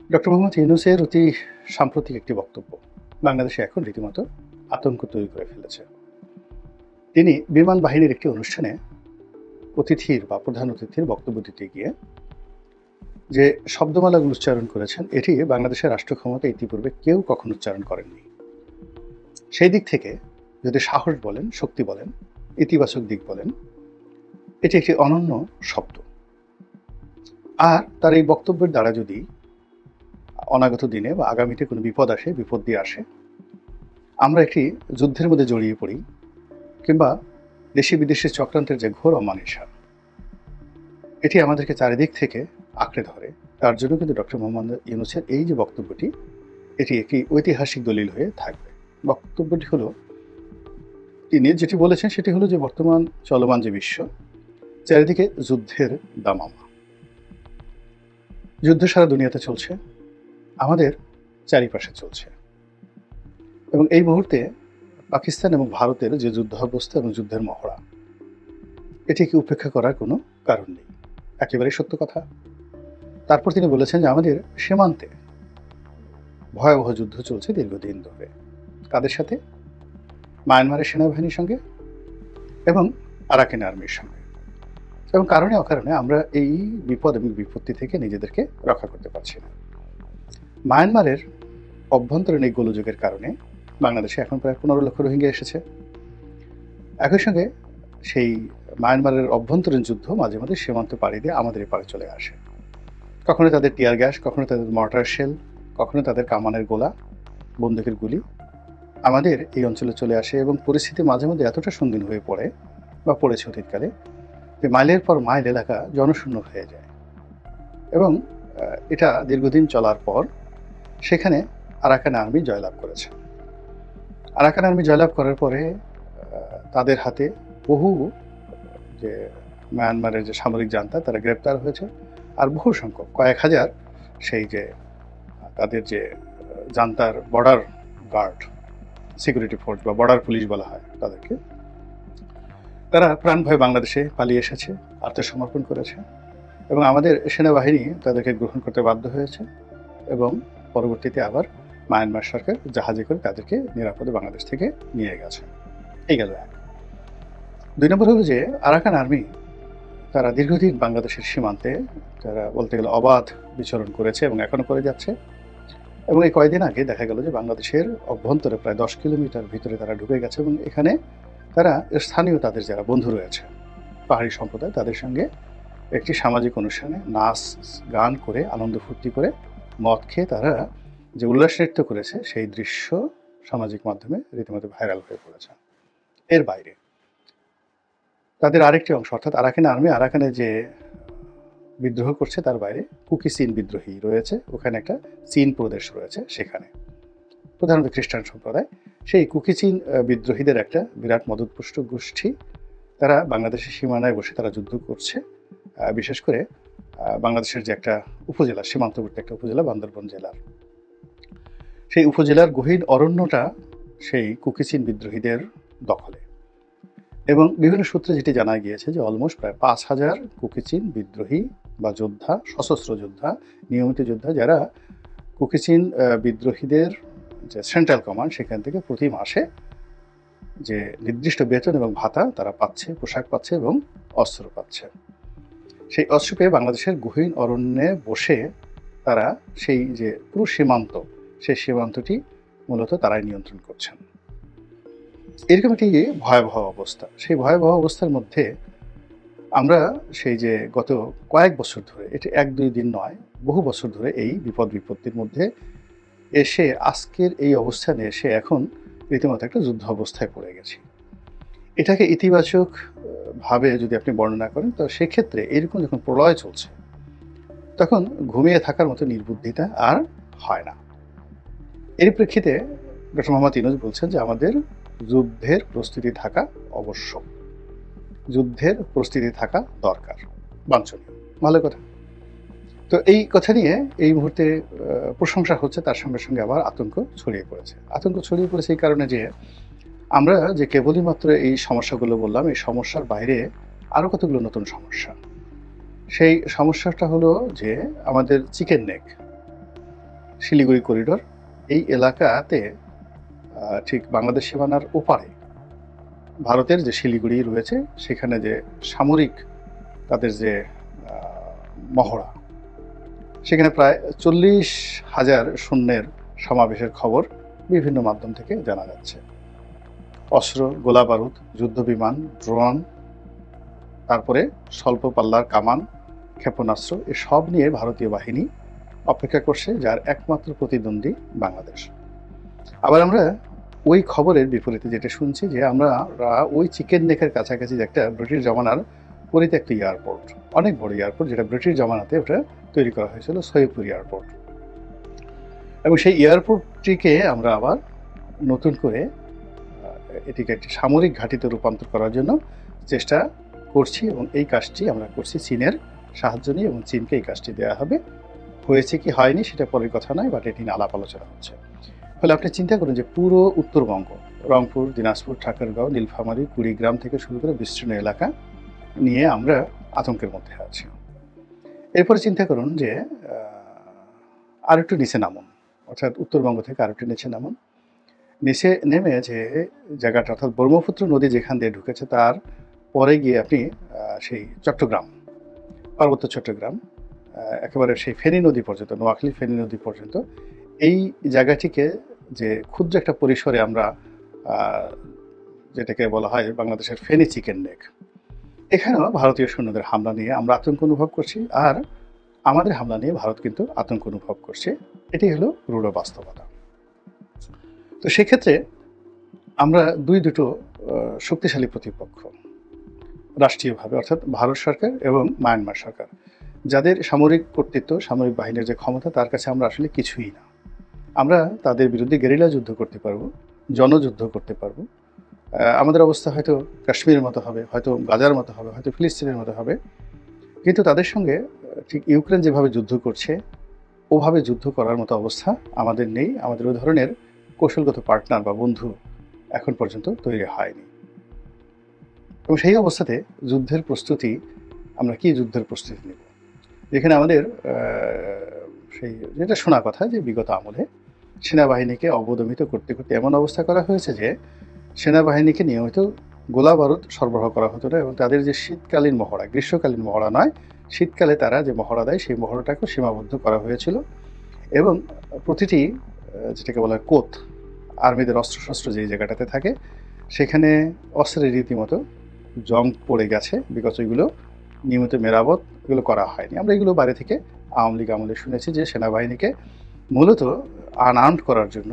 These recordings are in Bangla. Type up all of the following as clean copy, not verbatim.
ডক্টর মোহাম্মদ ইউনূসের অতি সাম্প্রতিক একটি বক্তব্য বাংলাদেশে এখন রীতিমতো আতঙ্ক তৈরি করে ফেলেছে। তিনি বিমান বাহিনীর একটি অনুষ্ঠানে প্রধান অতিথির বক্তব্য দিতে গিয়ে যে শব্দমালাগুলো উচ্চারণ করেছেন, এটি বাংলাদেশের রাষ্ট্র ক্ষমতায় ইতিপূর্বে কেউ কখনো উচ্চারণ করেননি। সেই দিক থেকে যদি সাহস বলেন, শক্তি বলেন, ইতিবাচক দিক বলেন, এটি একটি অনন্য শব্দ। আর তার এই বক্তব্যের দ্বারা যদি অনাগত দিনে বা আগামীতে কোনো বিপদ আসে, আমরা একটি যুদ্ধের মধ্যে জড়িয়ে পড়ি, কিংবা দেশি বিদেশি চক্রান্তের যে ঘোর অমানিসা, এটি আমাদেরকে চারিদিক থেকে আঁকড়ে ধরে। তার জন্য কিন্তু ডক্টর মোহাম্মদ ইউনূসের এই যে বক্তব্যটি, এটি একটি ঐতিহাসিক দলিল হয়ে থাকবে। বক্তব্যটি হলো, তিনি যেটি বলেছেন সেটি হলো যে বর্তমান চলমান যে বিশ্ব, চারিদিকে যুদ্ধের দামামা, যুদ্ধ সারা দুনিয়াতে চলছে, আমাদের চারিপাশে চলছে। এবং এই মুহূর্তে পাকিস্তান এবং ভারতের যে যুদ্ধাবস্থা এবং যুদ্ধের মহড়া, এটিকে উপেক্ষা করার কোনো কারণ নেই, একেবারেই সত্য কথা। তারপর তিনি বলেছেন যে আমাদের সীমান্তে ভয়াবহ যুদ্ধ চলছে দীর্ঘদিন ধরে। কাদের সাথে? মায়ানমারের সেনাবাহিনীর সঙ্গে এবং আরাকান আর্মির সঙ্গে। এবং কারণে অকারণে আমরা এই বিপদ এবং বিপত্তি থেকে নিজেদেরকে রক্ষা করতে পারছি না। মায়ানমারের অভ্যন্তরীণ এই গোলযোগের কারণে বাংলাদেশে এখন প্রায় 15 লক্ষ রোহিঙ্গা এসেছে। একই সঙ্গে সেই মায়ানমারের অভ্যন্তরীণ যুদ্ধ মাঝে মাঝে সীমান্ত পাড়ি দিয়ে আমাদের এপারে চলে আসে। কখনো তাদের টিয়ার গ্যাস, কখনো তাদের মর্টার শেল, কখনো তাদের কামানের গোলা, বন্দুকের গুলি আমাদের এই অঞ্চলে চলে আসে। এবং পরিস্থিতি মাঝে মধ্যে এতটা সঙ্গীন হয়ে পড়ে বা পড়েছে অতীতকালে যে মাইলের পর মাইল এলাকা জনশূন্য হয়ে যায়। এবং এটা দীর্ঘদিন চলার পর সেখানে আরাকান আর্মি জয়লাভ করেছে। আরাকান আর্মি জয়লাভ করার পরে তাদের হাতে বহু যে মায়ানমারের যে সামরিক জান্তা, তারা গ্রেপ্তার হয়েছে। আর বহু সংখ্যক, কয়েক হাজার সেই যে তাদের যে জান্তার বর্ডার গার্ড, সিকিউরিটি ফোর্স বা বর্ডার পুলিশ বলা হয় তাদেরকে, তারা প্রাণ ভয়ে বাংলাদেশে পালিয়ে এসেছে, আত্মসমর্পণ করেছে। এবং আমাদের সেনাবাহিনী তাদেরকে গ্রহণ করতে বাধ্য হয়েছে। এবং পরবর্তীতে আবার মায়ানমার সরকার জাহাজে করে তাদেরকে নিরাপদে বাংলাদেশ থেকে নিয়ে গেছে। এই গেল এক। 2 নম্বর হলো যে আরাকান আর্মি তারা দীর্ঘদিন বাংলাদেশের সীমান্তে তারা বলতে গেলে অবাধ বিচরণ করেছে এবং এখনো করে যাচ্ছে। এবং এই কয়েকদিন আগে দেখা গেল যে বাংলাদেশের অভ্যন্তরে প্রায় 10 কিলোমিটার ভিতরে তারা ঢুকে গেছে। এবং এখানে তারা স্থানীয় তাদের যারা বন্ধু রয়েছে, পাহাড়ি সম্প্রদায়, তাদের সঙ্গে একটি সামাজিক অনুষ্ঠানে নাচ গান করে, আনন্দ ফুর্তি করে, মদ খেয়ে তারা যে উল্লাস নৃত্য করেছে, সেই দৃশ্য সামাজিক মাধ্যমে রীতিমতো ভাইরাল হয়ে পড়েছে। এর বাইরে তাদের আরেকটি অংশ, অর্থাৎ আরাকান আর্মি আরাকানে যে বিদ্রোহ করছে তার বাইরে কুকি চিন বিদ্রোহী রয়েছে। ওখানে একটা চীন প্রদেশ রয়েছে, সেখানে প্রধানত খ্রিস্টান সম্প্রদায়। সেই কুকি চিন বিদ্রোহীদের একটা বিরাট মদতপুষ্ট গোষ্ঠী, তারা বাংলাদেশের সীমানায় বসে তারা যুদ্ধ করছে। বিশেষ করে বাংলাদেশের যে একটা উপজেলা, সীমান্তবর্তী একটা উপজেলা, বান্দরবন জেলার, সেই উপজেলার গহীন অরণ্যটা সেই কুকি চিন বিদ্রোহীদের দখলে। এবং বিভিন্ন সূত্রে যেটি জানা গিয়েছে যে অলমোস্ট প্রায় 5000 কুকি চিন বিদ্রোহী বা যোদ্ধা, সশস্ত্র যোদ্ধা, নিয়মিত যোদ্ধা, যারা কুকি চিন বিদ্রোহীদের যে সেন্ট্রাল কমান্ড, সেখান থেকে প্রতি মাসে যে নির্দিষ্ট বেতন এবং ভাতা তারা পাচ্ছে, পোশাক পাচ্ছে এবং অস্ত্র পাচ্ছে। সেই অস্ত্র পেয়ে বাংলাদেশের গহীন অরণ্যে বসে তারা সেই যে পুরো সীমান্ত, সেই সীমান্তটি মূলত তারাই নিয়ন্ত্রণ করছেন। এরকম একটি ভয়াবহ অবস্থা। সেই ভয়াবহ অবস্থার মধ্যে আমরা সেই যে গত কয়েক বছর ধরে, এটি 1-2 দিন নয়, বহু বছর ধরে এই বিপদ বিপত্তির মধ্যে এসে আজকের এই অবস্থানে এসে এখন রীতিমতো একটা যুদ্ধ অবস্থায় পড়ে গেছি। এটাকে ইতিবাচক ভাবে যদি আপনি বর্ণনা করেন, তো সেক্ষেত্রে এরকম যখন প্রলয় চলছে, তখন ঘুমিয়ে থাকার মতো নির্বুদ্ধিতা আর হয় না। এর প্রেক্ষিতে ডক্টর মোহাম্মদ ইউনূস বলছেন যে আমাদের যুদ্ধের প্রস্তুতি থাকা আবশ্যক, যুদ্ধের প্রস্তুতি থাকা দরকার, বাঞ্ছনীয়। ভালো কথা। তো এই কথা নিয়ে এই মুহূর্তে প্রশংসা হচ্ছে, তার সঙ্গে সঙ্গে আবার আতঙ্ক ছড়িয়ে পড়েছে। আতঙ্ক ছড়িয়ে পড়েছে এই কারণে যে আমরা যে কেবলই মাত্র এই সমস্যাগুলো বললাম, এই সমস্যার বাইরে আরও কতগুলো নতুন সমস্যা। সেই সমস্যাটা হলো যে আমাদের চিকেন নেক, শিলিগুড়ি করিডোর, এই এলাকাতে ঠিক বাংলাদেশ সীমানার ওপারে ভারতের যে শিলিগুড়ি রয়েছে সেখানে যে সামরিক তাদের যে মহড়া, সেখানে প্রায় 40,000 সৈন্যের সমাবেশের খবর বিভিন্ন মাধ্যম থেকে জানা যাচ্ছে। অস্ত্র, গোলা বারুদ, যুদ্ধ বিমান, ড্রোন, তারপরে স্বল্প পাল্লার কামান, ক্ষেপণাস্ত্র এসব নিয়ে ভারতীয় বাহিনী অপেক্ষা করছে, যার একমাত্র প্রতিদ্বন্দ্বী বাংলাদেশ। আবার আমরা ওই খবরের বিপরীতে যেটা শুনছি যে আমরা ওই চিকেন নেকের কাছাকাছি যে একটা ব্রিটিশ জমানার পরিত্যক্ত এয়ারপোর্ট, অনেক বড় এয়ারপোর্ট, যেটা ব্রিটিশ জমানাতে ওটা তৈরি করা হয়েছিল, সৈয়দপুর এয়ারপোর্ট, এবং সেই এয়ারপোর্টটিকে আমরা আবার নতুন করে এটিকে একটি সামরিক ঘাঁটিতে রূপান্তর করার জন্য চেষ্টা করছি, এবং এই কাজটি আমরা করছি চীনের সাহায্য নিয়ে, এবং চীনকে এই কাজটি দেওয়া হবে। হয়েছে কি হয়নি সেটা পরের কথা নয়, বাট এটি নিয়ে আলাপ আলোচনা হচ্ছে। ফলে আপনি চিন্তা করুন যে পুরো উত্তরবঙ্গ, রংপুর, দিনাজপুর, ঠাকুরগাঁও, নীলফামারী, কুড়িগ্রাম থেকে শুরু করে বিস্তীর্ণ এলাকা নিয়ে আমরা আতঙ্কের মধ্যে আছি। এরপরে চিন্তা করুন যে আরেকটু নিচে নামুন, অর্থাৎ উত্তরবঙ্গ থেকে আরেকটু নিচে নামুন। নিচে নেমে যে জায়গাটা, অর্থাৎ ব্রহ্মপুত্র নদী যেখান দিয়ে ঢুকেছে তার পরে গিয়ে আপনি সেই চট্টগ্রাম, পার্বত্য চট্টগ্রাম, একেবারে সেই ফেনী নদী পর্যন্ত, নোয়াখালী ফেনী নদী পর্যন্ত, এই জায়গাটিকে যে ক্ষুদ্র একটা পরিসরে আমরা যেটাকে বলা হয় বাংলাদেশের ফেনী চিকেন নেক, এখানেও ভারতীয় সৈন্যদের হামলা নিয়ে আমরা আতঙ্ক অনুভব করছি, আর আমাদের হামলা নিয়ে ভারত কিন্তু আতঙ্ক অনুভব করছে। এটি হলো রূঢ় বাস্তবতা। তো সেক্ষেত্রে আমরা দুটো শক্তিশালী প্রতিপক্ষ রাষ্ট্রীয়ভাবে, অর্থাৎ ভারত সরকার এবং মায়ানমার সরকার, যাদের সামরিক কর্তৃত্ব, সামরিক বাহিনীর যে ক্ষমতা, তার কাছে আমরা আসলে কিছুই না। আমরা তাদের বিরুদ্ধে গেরিলা যুদ্ধ করতে পারবো, জনযুদ্ধ করতে পারবো। আমাদের অবস্থা হয়তো কাশ্মীরের মতো হবে, হয়তো গাজার মতো হবে, হয়তো ফিলিস্তিনের মতো হবে, কিন্তু তাদের সঙ্গে ঠিক ইউক্রেন যেভাবে যুদ্ধ করছে ওভাবে যুদ্ধ করার মতো অবস্থা আমাদের নেই। আমাদের ওই ধরনের কৌশলগত পার্টনার বা বন্ধু এখন পর্যন্ত তৈরি হয়নি। এবং সেই অবস্থাতে যুদ্ধের প্রস্তুতি, আমরা কি যুদ্ধের প্রস্তুতি নেব, যেখানে আমাদের সেই যেটা শোনা কথা যে বিগত আমলে সেনাবাহিনীকে অবদমিত করতে করতে এমন অবস্থা করা হয়েছে যে সেনাবাহিনীকে নিয়মিত গোলা বারুদ সরবরাহ করা হতো না, এবং তাদের যে শীতকালীন মহড়া, গ্রীষ্মকালীন মহড়া নয়, শীতকালে তারা যে মহড়া দেয় সেই মহড়াটাকেও সীমাবদ্ধ করা হয়েছিল। এবং প্রতিটি যেটাকে বলা হয় কোত, আর্মিদের অস্ত্রশস্ত্র যেই জায়গাটাতে থাকে সেখানে অস্ত্রের রীতিমতো জং পড়ে গেছে, বিকজ ওইগুলো নিয়মিত মেরামত এগুলো করা হয়নি। আমরা এগুলো বাইরে থেকে আওয়ামী লীগ আমলে শুনেছি যে সেনাবাহিনীকে মূলত আনআর্মড করার জন্য,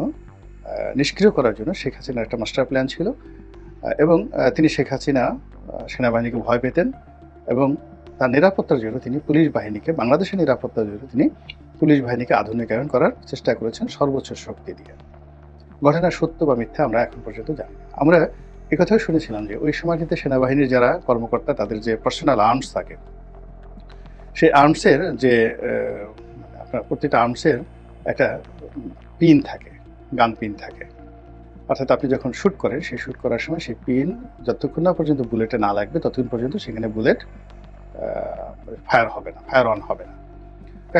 নিষ্ক্রিয় করার জন্য শেখ হাসিনার একটা মাস্টার প্ল্যান ছিল, এবং তিনি শেখ হাসিনা সেনাবাহিনীকে ভয় পেতেন, এবং তার নিরাপত্তার জন্য তিনি পুলিশ বাহিনীকে, বাংলাদেশের নিরাপত্তার জন্য তিনি পুলিশ বাহিনীকে আধুনিকায়ন করার চেষ্টা করেছেন সর্বোচ্চ শক্তি দিয়ে। ঘটনার সত্য বা মিথ্যা আমরা এখন পর্যন্ত জানি না। আমরা একথাও শুনেছিলাম যে ওই সময় কিন্তু সেনাবাহিনীর যারা কর্মকর্তা, তাদের যে পার্সোনাল আর্মস থাকে, সেই আর্মসের যে আপনার প্রতিটা আর্মসের একটা পিন থাকে, গান পিন থাকে, অর্থাৎ আপনি যখন শ্যুট করেন সেই শ্যুট করার সময় সেই পিন যতক্ষণ না পর্যন্ত বুলেটে না লাগবে ততক্ষণ পর্যন্ত সেখানে বুলেট ফায়ার হবে না, ফায়ার অন হবে না।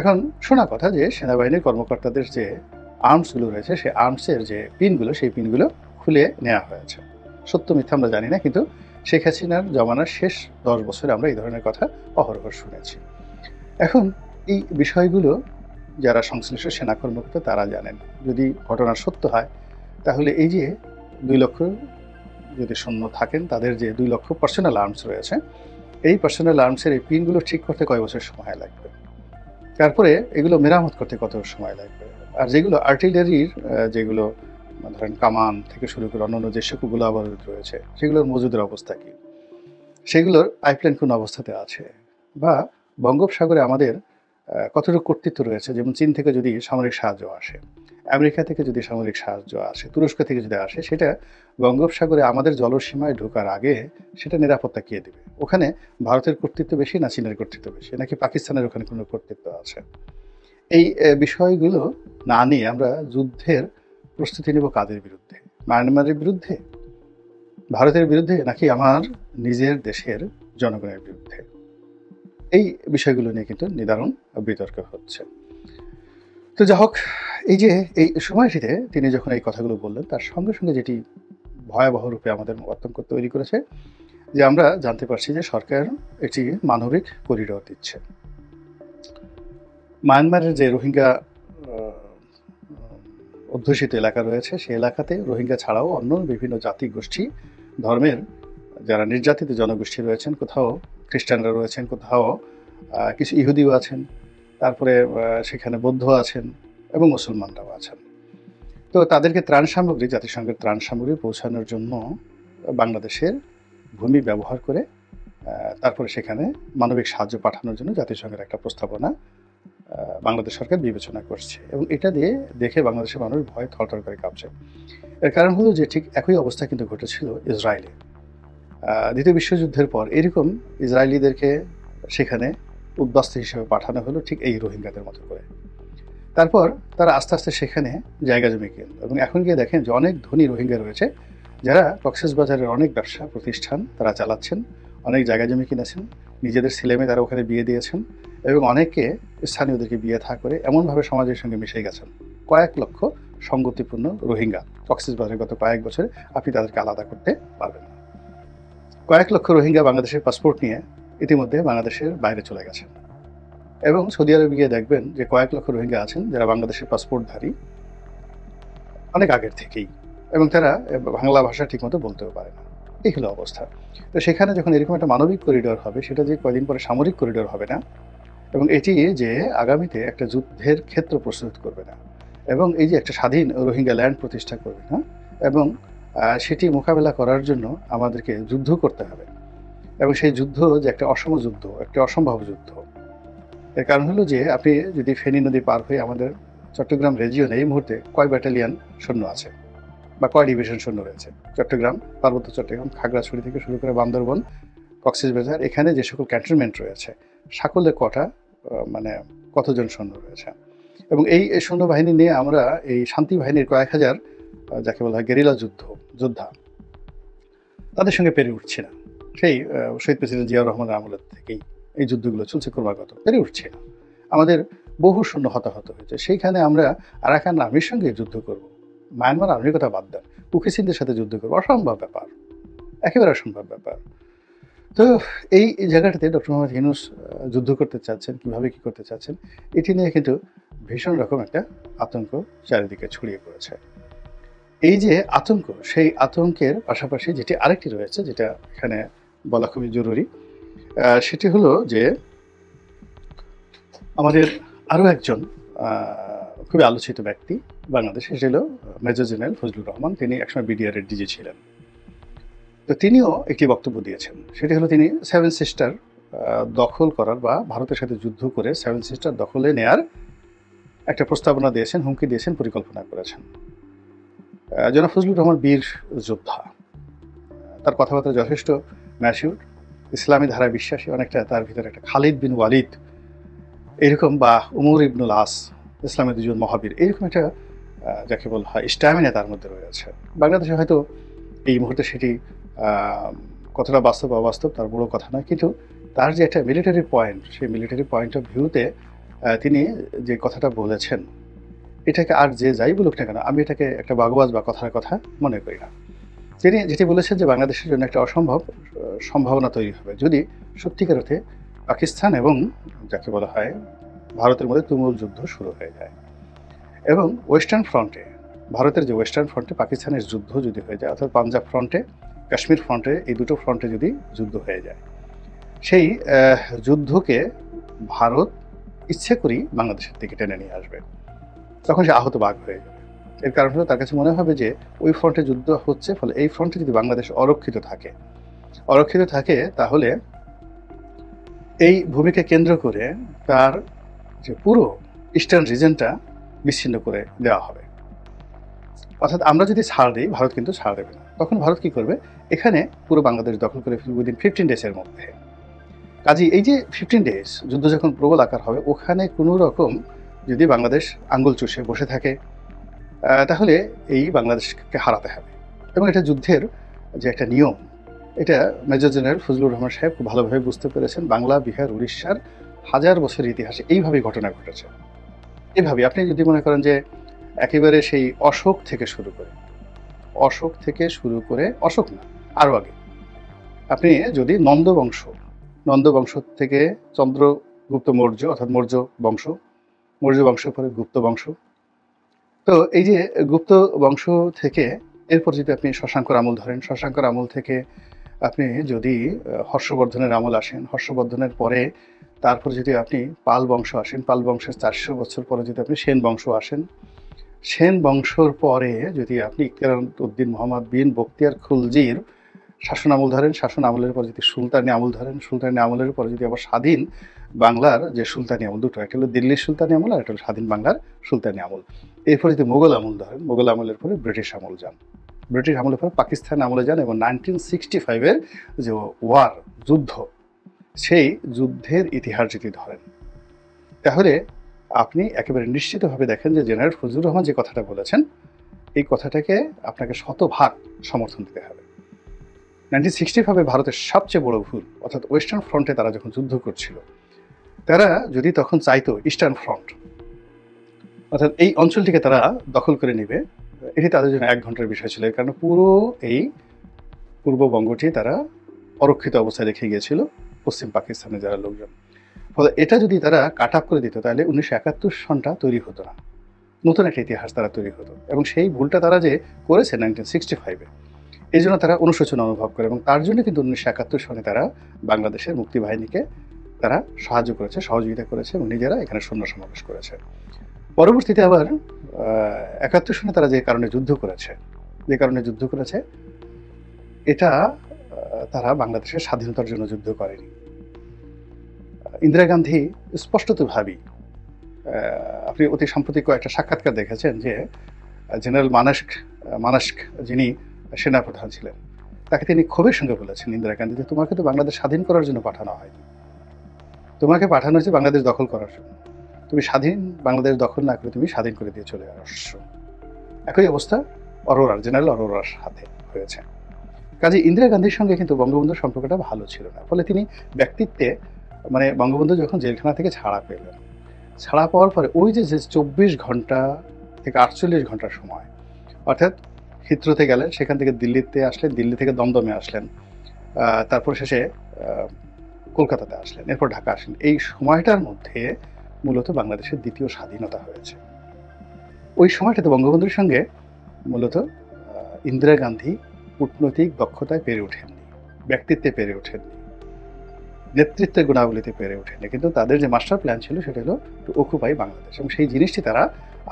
এখন শোনা কথা যে সেনাবাহিনীর কর্মকর্তাদের যে আর্মসগুলো রয়েছে সেই আর্মসের যে পিনগুলো, সেই পিনগুলো খুলে নেওয়া হয়েছে। সত্য মিথ্যা আমরা জানি না, কিন্তু শেখ হাসিনার জমানার শেষ 10 বছরে আমরা এই ধরনের কথা অহরহ শুনেছি। এখন এই বিষয়গুলো যারা সংশ্লিষ্ট সেনা কর্মকর্তা তারা জানেন। যদি ঘটনা সত্য হয় তাহলে এই যে 2 লক্ষ যদি সৈন্য থাকেন, তাদের যে 2 লক্ষ পার্সোনাল আর্মস রয়েছে, এই পার্সোনাল আর্মসের এই পিনগুলো ঠিক করতে কয় বছর সময় লাগবে, তারপরে এগুলো মেরামত করতে কত সময় লাগবে, আর যেগুলো আর্টিলারির যেগুলো ধরেন কামান থেকে শুরু করে অন্যান্য যে সকল গোলা বারুদ রয়েছে সেগুলোর মজুদের অবস্থা কী, সেগুলোর পাইপলাইন কোন অবস্থাতে আছে, বা বঙ্গোপসাগরে আমাদের কতটুকু কর্তৃত্ব রয়েছে। যেমন চীন থেকে যদি সামরিক সাহায্য আসে, আমেরিকা থেকে যদি সামরিক সাহায্য আসে, তুরস্ক থেকে যদি আসে, সেটা বঙ্গোপসাগরে আমাদের জলসীমায় ঢোকার আগে সেটা নিরাপত্তা কে দেবে? ওখানে ভারতের কর্তৃত্ব বেশি না চীনের কর্তৃত্ব বেশি, নাকি পাকিস্তানের ওখানে কোনো কর্তৃত্ব আছে? এই বিষয়গুলো না নিয়ে আমরা যুদ্ধের প্রস্তুতি নেব কাদের বিরুদ্ধে? মায়ানমারের বিরুদ্ধে, ভারতের বিরুদ্ধে, নাকি আমার নিজের দেশের জনগণের বিরুদ্ধে? এই বিষয়গুলো নিয়ে কিন্তু নিদারুণ বিতর্ক হচ্ছে। তো যাই হোক, এই যে এই সময়টিতে তিনি যখন এই কথাগুলো বললেন, তার সঙ্গে সঙ্গে যেটি ভয়াবহ রূপে আমাদের আতঙ্ক তৈরি করেছে, যে আমরা জানতে পারছি যে সরকার একটি মানবিক করিডোর দিচ্ছে। মায়ানমারের যে রোহিঙ্গা অধ্যুষিত এলাকা রয়েছে, সেই এলাকাতে রোহিঙ্গা ছাড়াও অন্য বিভিন্ন জাতি গোষ্ঠী, ধর্মের যারা নির্যাতিত জনগোষ্ঠী রয়েছেন, কোথাও খ্রিস্টানরা রয়েছেন, কোথাও কিছু ইহুদিও আছেন, তারপরে সেখানে বৌদ্ধ আছেন এবং মুসলমানরাও আছেন। তো তাদেরকে ত্রাণ সামগ্রী, জাতিসংঘের ত্রাণ সামগ্রী পৌঁছানোর জন্য বাংলাদেশের ভূমি ব্যবহার করে তারপরে সেখানে মানবিক সাহায্য পাঠানোর জন্য জাতিসংঘের একটা প্রস্তাবনা বাংলাদেশ সরকার বিবেচনা করছে, এবং এটা দিয়ে দেখে বাংলাদেশের মানুষ ভয় থরথর করে কাঁপছে। এর কারণ হলো যে ঠিক একই অবস্থা কিন্তু ঘটেছিল ইসরায়েলে। দ্বিতীয় বিশ্বযুদ্ধের পর এরকম ইসরায়েলিদেরকে সেখানে উদ্বাস্তু হিসেবে পাঠানো হলো ঠিক এই রোহিঙ্গাদের মতো করে। তারপর তারা আস্তে আস্তে সেখানে জায়গা জমি কিনল, এবং এখন গিয়ে দেখেন যে অনেক ধনী রোহিঙ্গা রয়েছে যারা কক্সবাজারের অনেক ব্যবসা প্রতিষ্ঠান তারা চালাচ্ছেন, অনেক জায়গা জমি কিনেছেন, নিজেদের ছেলেমেয়ে তারা ওখানে বিয়ে দিয়েছেন, এবং অনেকে স্থানীয়দেরকে বিয়ে থা করে এমনভাবে সমাজের সঙ্গে মিশে গেছেন। কয়েক লক্ষ সঙ্গতিপূর্ণ রোহিঙ্গা কক্সবাজারে গত কয়েক বছরে আপনি তাদেরকে আলাদা করতে পারবেন না। কয়েক লক্ষ রোহিঙ্গা বাংলাদেশের পাসপোর্ট নিয়ে ইতিমধ্যে বাংলাদেশের বাইরে চলে গেছেন, এবং সৌদি আরবে গিয়ে দেখবেন যে কয়েক লক্ষ রোহিঙ্গা আছেন যারা বাংলাদেশের পাসপোর্টধারী অনেক আগের থেকেই, এবং তারা বাংলা ভাষা ঠিকমতো বলতেও পারে না। এই হলো অবস্থা। তো সেখানে যখন এরকম একটা মানবিক করিডোর হবে, সেটা যে কয়দিন পরে সামরিক করিডোর হবে না, এবং এটি যে আগামীতে একটা যুদ্ধের ক্ষেত্র প্রস্তুত করবে না, এবং এই যে একটা স্বাধীন রোহিঙ্গা ল্যান্ড প্রতিষ্ঠা করবে না, এবং সেটি মোকাবেলা করার জন্য আমাদেরকে যুদ্ধ করতে হবে, এবং সেই যুদ্ধ যে একটা অসম যুদ্ধ, একটা অসম্ভব যুদ্ধ। এর কারণ হলো যে আপনি যদি ফেনী নদী পার হয়ে আমাদের চট্টগ্রাম রেজিয়নে এই মুহূর্তে কয় ব্যাটালিয়ন সৈন্য আছে বা কয় ডিভিশন সৈন্য রয়েছে, চট্টগ্রাম, পার্বত্য চট্টগ্রাম, খাগড়াছড়ি থেকে শুরু করে বান্দরবন, কক্সবাজার, এখানে যে সকল ক্যান্টনমেন্ট রয়েছে সকলের কতজন সৈন্য রয়েছে, এবং এই সৈন্যবাহিনী নিয়ে আমরা এই শান্তি বাহিনীর কয়েক হাজার যাকে বলা হয় গেরিলা যোদ্ধা, তাদের সঙ্গে পেরে উঠছে না। সেই শহীদ প্রেসিডেন্ট জিয়াউর রহমানের আমলের থেকেই এই যুদ্ধগুলো চলছে, ক্রমাগত পেরে উঠছে না। আমাদের বহু সৈন্য হতাহত হয়েছে, সেইখানে আমরা আরাকান আর্মির সঙ্গে যুদ্ধ করব, মায়ানমার আর্মির কথা বাদ দেন, কুকিসিনদের সাথে যুদ্ধ করবো, অসম্ভব ব্যাপার, একেবারে অসম্ভব ব্যাপার। তো এই জায়গাটাতে ডক্টর মোহাম্মদ ইউনূস যুদ্ধ করতে চাচ্ছেন, কীভাবে কী করতে চাচ্ছেন, এটি নিয়ে কিন্তু ভীষণ রকম একটা আতঙ্ক চারিদিকে ছড়িয়ে পড়েছে। এই যে আতঙ্ক, সেই আতঙ্কের পাশাপাশি যেটি আরেকটি রয়েছে, যেটা এখানে বলা খুবই জরুরি, সেটি হলো যে আমাদের আরও একজন খুবই আলোচিত ব্যক্তি বাংলাদেশে, সেটি হলো মেজর জেনারেল ফজলুর রহমান। তিনি একসময় বিডিআরের ডিজি ছিলেন। তো তিনিও একটি বক্তব্য দিয়েছেন, সেটি হলো তিনি সেভেন সিস্টার দখল করার বা ভারতের সাথে যুদ্ধ করে সেভেন সিস্টার দখলে নেয়ার একটা প্রস্তাবনা দিয়েছেন, হুমকি দিয়েছেন, পরিকল্পনা করেছেন। জনাব ফজলুর রহমান বীর যোদ্ধা, তার কথাবার্তা যথেষ্ট ম্যাচিউর, ইসলামী ধারায় বিশ্বাসী, অনেকটা তার ভিতরে একটা খালিদ বিন ওয়ালিদ এরকম, বা উমর ইবনুল আস, ইসলামের দুজন মহাবীর, এরকম একটা যাকে বলা হয় স্ট্যামিনা তার মধ্যে রয়েছে। বাংলাদেশে হয়তো এই মুহূর্তে সেটি কতটা বাস্তব অবাস্তব তার বড় কথা নয়, কিন্তু তার যে একটা মিলিটারি পয়েন্ট, সেই মিলিটারি পয়েন্ট অফ ভিউতে তিনি যে কথাটা বলেছেন, এটাকে আর যে যাই বলুক না কেন, আমি এটাকে একটা বাগবাজ বা কথার কথা মনে করি না। তিনি যেটি বলেছেন যে বাংলাদেশের জন্য একটা অসম্ভব সম্ভাবনা তৈরি হবে যদি সত্যিকার অর্থে পাকিস্তান এবং যাকে বলা হয় ভারতের মধ্যে তুমুল যুদ্ধ শুরু হয়ে যায়, এবং ওয়েস্টার্ন ফ্রন্টে, ভারতের যে ওয়েস্টার্ন ফ্রন্টে পাকিস্তানের যুদ্ধ যদি হয়ে যায়, অর্থাৎ পাঞ্জাব ফ্রন্টে, কাশ্মীর ফ্রন্টে, এই দুটো ফ্রন্টে যদি যুদ্ধ হয়ে যায়, সেই যুদ্ধকে ভারত ইচ্ছে করেই বাংলাদেশের দিকে টেনে নিয়ে আসবে, তখন সে আহত বাঘ হয়ে যাবে। এর কারণ হলো তার কাছে মনে হবে যে ওই ফ্রন্টে যুদ্ধ হচ্ছে, ফলে এই ফ্রন্টে যদি বাংলাদেশ অরক্ষিত থাকে তাহলে এই ভূমিকে কেন্দ্র করে তার যে পুরো ইস্টার্ন রিজনটা বিচ্ছিন্ন করে দেওয়া হবে। অর্থাৎ আমরা যদি ছাড় দিই, ভারত কিন্তু ছাড় দেবে না। তখন ভারত কি করবে, এখানে পুরো বাংলাদেশ দখল করে ফেলবে উইদিন 15 ডেজের মধ্যে। কাজেই এই যে 15 ডেজ যুদ্ধ যখন প্রবল আকার হবে, ওখানে কোনো রকম যদি বাংলাদেশ আঙ্গুল চুষে বসে থাকে, তাহলে এই বাংলাদেশকে হারাতে হবে। এবং এটা যুদ্ধের যে একটা নিয়ম, এটা মেজর জেনারেল ফজলুর রহমান সাহেব খুব ভালোভাবে বুঝতে পেরেছেন। বাংলা, বিহার, উড়িষ্যার হাজার বছরের ইতিহাসে এইভাবেই ঘটনা ঘটেছে। এভাবে আপনি যদি মনে করেন যে একেবারে সেই অশোক থেকে শুরু করে, অশোক না, আরো আগে আপনি যদি নন্দ বংশ থেকে চন্দ্রগুপ্ত মৌর্য অর্থাৎ মৌর্য বংশের পরে গুপ্ত বংশ, তো এই যে গুপ্ত বংশ থেকে এরপর যদি আপনি শশাঙ্কর আমল ধরেন, শশাঙ্কর আমল থেকে আপনি যদি হর্ষবর্ধনের আমল আসেন, হর্ষবর্ধনের পরে তারপর যদি আপনি পাল বংশ আসেন, পাল বংশের 400 বছর পরে যদি আপনি সেন বংশ আসেন, সেন বংশর পরে যদি আপনি ইখতিয়ার উদ্দিন মোহাম্মদ বিন বখতিয়ার খুলজির শাসন আমল ধরেন, শাসন আমলের পর যদি সুলতানি আমল ধরেন, সুলতানি আমলের পরে যদি আবার স্বাধীন বাংলার যে সুলতানি আমল, দুটো, একটা হলো দিল্লির সুলতানি আমল আর একটা হলো স্বাধীন বাংলার সুলতানি আমল, এরপর যদি মোগল আমল ধরেন, মোগল আমলের পরে ব্রিটিশ আমল যান, ব্রিটিশ আমলের পরে পাকিস্তান আমলে যান, এবং 1965-এর যে ওয়ার, যুদ্ধ, সেই যুদ্ধের ইতিহাস যদি ধরেন, তাহলে আপনি একেবারে নিশ্চিতভাবে দেখেন যে জেনারেল ফজলুর রহমান যে কথাটা বলেছেন, এই কথাটাকে আপনাকে শতভাগ সমর্থন দিতে হবে। 1965 ভারতের সবচেয়ে বড় ভুল, অর্থাৎ ওয়েস্টার্ন ফ্রন্টে তারা যখন যুদ্ধ করছিল, তারা যদি তখন চাইতো ইস্টার্ন ফ্রন্ট, অর্থাৎ এই অঞ্চলটিকে তারা দখল করে নেবে, এটি তাদের জন্য 1 ঘন্টার বিষয় ছিল। এর কারণে পুরো এই পূর্ববঙ্গটি তারা অরক্ষিত অবস্থায় রেখে গিয়েছিল পশ্চিম পাকিস্তানের যারা লোকজন। ফলে এটা যদি তারা কাট আপ করে দিত, তাহলে 1971 সনটা তৈরি হতো না, নতুন একটা ইতিহাস তারা তৈরি হতো। এবং সেই ভুলটা তারা যে করেছে 1965-এ, এই জন্য তারা অনুশোচনা অনুভব করে, এবং তার জন্য কিন্তু 1971 সনে তারা বাংলাদেশের মুক্তিবাহিনীকে তারা সাহায্য করেছে, সহযোগিতা করেছে, এবং নিজেরা এখানে সৈন্য সমাবেশ করেছে। পরবর্তীতে আবার 71 সনে তারা যে কারণে যুদ্ধ করেছে, এটা তারা বাংলাদেশের স্বাধীনতার জন্য যুদ্ধ করেনি। ইন্দিরা গান্ধী স্পষ্টত ভাবি, আপনি অতি সাম্প্রতিক একটা সাক্ষাৎকার দেখেছেন যে জেনারেল মানাস্ক যিনি সেনাপ্রধান ছিলেন, তাকে তিনি ক্ষোভের সঙ্গে বলেছেন, ইন্দিরা গান্ধী, যে তোমাকে তো বাংলাদেশ স্বাধীন করার জন্য পাঠানো হয়নি, তোমাকে পাঠানো হয়েছে বাংলাদেশ দখল করার জন্য, তুমি স্বাধীন বাংলাদেশ দখল না করে তুমি স্বাধীন করে দিয়ে চলে আসছো। একই অবস্থা জেনারেল অরোরার সাথে হয়েছে। কাজে ইন্দিরা গান্ধীর সঙ্গে কিন্তু বঙ্গবন্ধুর সম্পর্কটা ভালো ছিল না। ফলে তিনি ব্যক্তিত্বে, মানে বঙ্গবন্ধু যখন জেলখানা থেকে ছাড়া পাওয়ার পরে ওই যে 24 ঘন্টা থেকে 48 ঘন্টার সময়, অর্থাৎ হিথ্রোতে গেলেন, সেখান থেকে দিল্লিতে আসলেন, দিল্লি থেকে দমদমে আসলেন, তারপর শেষে কলকাতাতে আসলেন, এরপর ঢাকা আসলেন, এই সময়টার মধ্যে মূলত বাংলাদেশের দ্বিতীয় স্বাধীনতা হয়েছে। ওই সময়টাতে বঙ্গবন্ধুর সঙ্গে মূলত ইন্দিরা গান্ধী কূটনৈতিক দক্ষতায় পেরে ওঠেননি, ব্যক্তিত্বে পেরে ওঠেননি, নেতৃত্বের গুণাবলীতে পেরে ওঠেননি, কিন্তু তাদের যে মাস্টার প্ল্যান ছিল সেটা হলো টু অকুপাই বাংলাদেশ, এবং সেই জিনিসটি তারা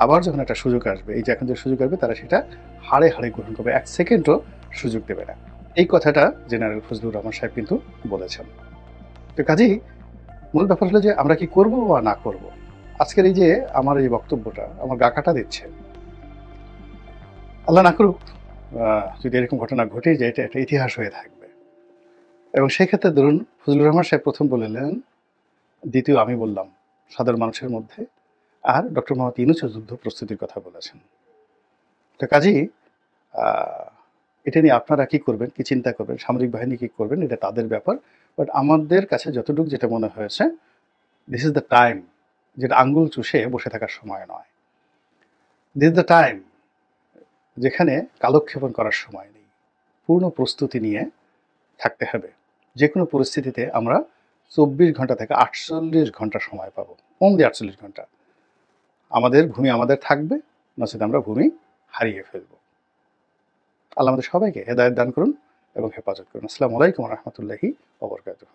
আবার যখন একটা সুযোগ আসবে, এই যে এখন যে সুযোগ আসবে, তারা সেটা হাড়ে গ্রহণ করবে, 1 সেকেন্ডও সুযোগ দেবে না। এই কথাটা জেনারেল ফজলুর রহমান সাহেব কিন্তু বলেছেন। তো কাজেই মূল ব্যাপার হলো যে আমরা কি করব বা না করব। আজকের এই যে আমার এই বক্তব্যটা আমার গা কাটা দিচ্ছে, আল্লাহ না করুক যদি এরকম ঘটনা ঘটে যে এটা একটা ইতিহাস হয়ে থাকবে। এবং সেই ক্ষেত্রে ধরুন ফজলুর রহমান সাহেব প্রথম বললেন, দ্বিতীয় আমি বললাম সাধারণ মানুষের মধ্যে, আর ডক্টর মোহাম্মদ ইউনূসও যুদ্ধ প্রস্তুতির কথা বলেছেন। তো কাজেই এটা নিয়ে আপনারা কি করবেন, কি চিন্তা করবেন, সামরিক বাহিনী কি করবেন, এটা তাদের ব্যাপার। বাট আমাদের কাছে যতটুকু যেটা মনে হয়েছে, দিস ইজ দ্য টাইম, যেটা আঙ্গুল চুষে বসে থাকার সময় নয়। দিস ইজ দ্য টাইম যেখানে কালক্ষেপণ করার সময় নেই, পূর্ণ প্রস্তুতি নিয়ে থাকতে হবে। যে কোনো পরিস্থিতিতে আমরা 24 ঘন্টা থেকে 48 ঘন্টা সময় পাবো, অনলি 48 ঘন্টা। আমাদের ভূমি আমাদের থাকবে, নচেত আমরা ভূমি হারিয়ে ফেলব। আল্লাহ আমাদের সবাইকে হেদায়েত দান করুন এবং হেফাজত করুন। আসসালামু আলাইকুম ওয়া রাহমাতুল্লাহি ওয়া বারাকাতুহু।